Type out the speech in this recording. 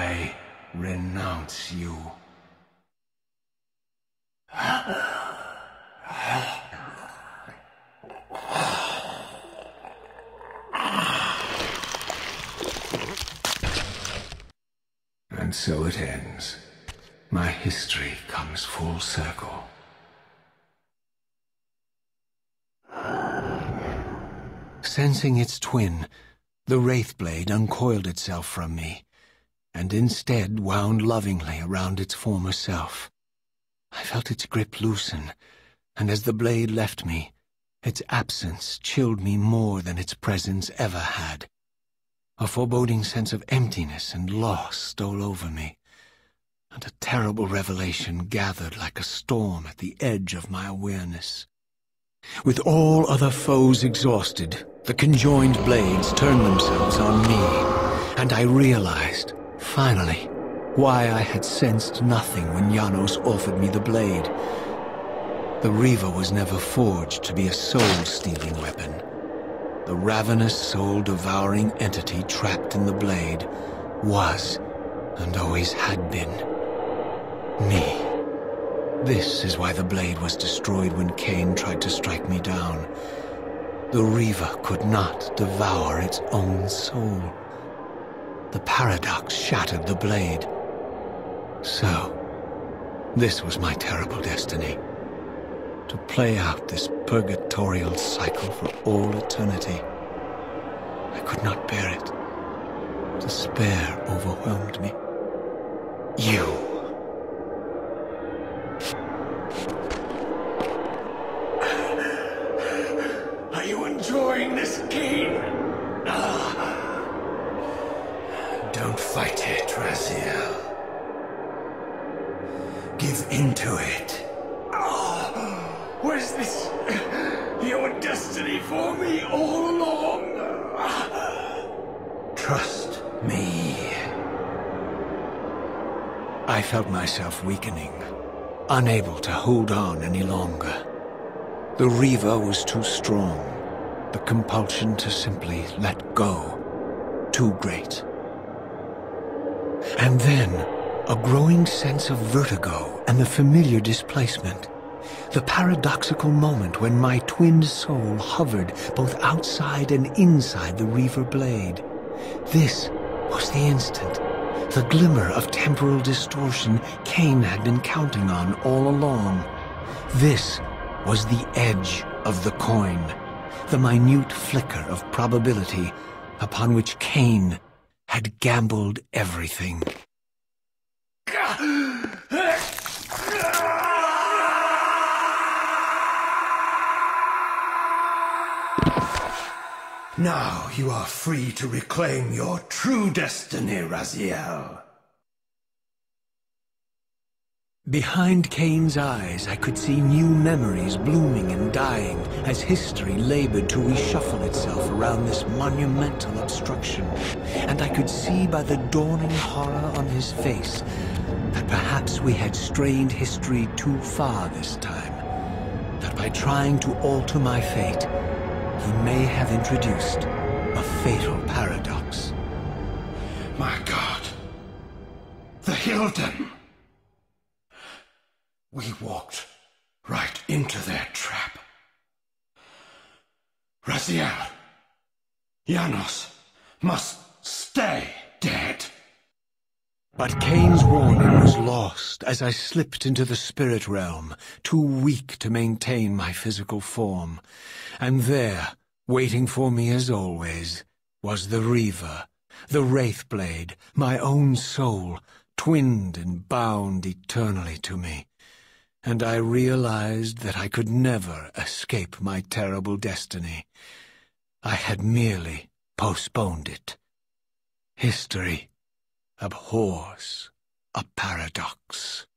I renounce you. And so it ends. My history comes full circle. Sensing its twin, the Wraithblade uncoiled itself from me, and instead wound lovingly around its former self. I felt its grip loosen, and as the blade left me, its absence chilled me more than its presence ever had. A foreboding sense of emptiness and loss stole over me, and a terrible revelation gathered like a storm at the edge of my awareness. With all other foes exhausted, the conjoined blades turned themselves on me, and I realized, finally, why I had sensed nothing when Janos offered me the blade. The Reaver was never forged to be a soul-stealing weapon. The ravenous, soul-devouring entity trapped in the blade was, and always had been, me. This is why the blade was destroyed when Cain tried to strike me down. The Reaver could not devour its own soul. The paradox shattered the blade. So, this was my terrible destiny. To play out this purgatorial cycle for all eternity. I could not bear it. Despair overwhelmed me. You. Are you enjoying this game? Don't fight it, Raziel. Give into it. Was this your destiny for me all along? Trust me. I felt myself weakening, unable to hold on any longer. The Reaver was too strong, the compulsion to simply let go too great. And then, a growing sense of vertigo and the familiar displacement. The paradoxical moment when my twinned soul hovered both outside and inside the Reaver blade. This was the instant, the glimmer of temporal distortion Cain had been counting on all along. This was the edge of the coin, the minute flicker of probability upon which Cain had gambled everything. Now you are free to reclaim your true destiny, Raziel. Behind Cain's eyes, I could see new memories blooming and dying as history labored to reshuffle itself around this monumental obstruction. And I could see by the dawning horror on his face that perhaps we had strained history too far this time. That by trying to alter my fate, he may have introduced a fatal paradox. My God! The Hilden! We walked right into their trap. Raziel, Janos must stay dead. But Cain's warning was lost as I slipped into the spirit realm, too weak to maintain my physical form. And there, waiting for me as always, was the Reaver, the Wraithblade, my own soul, twinned and bound eternally to me. And I realized that I could never escape my terrible destiny. I had merely postponed it. History abhors a paradox.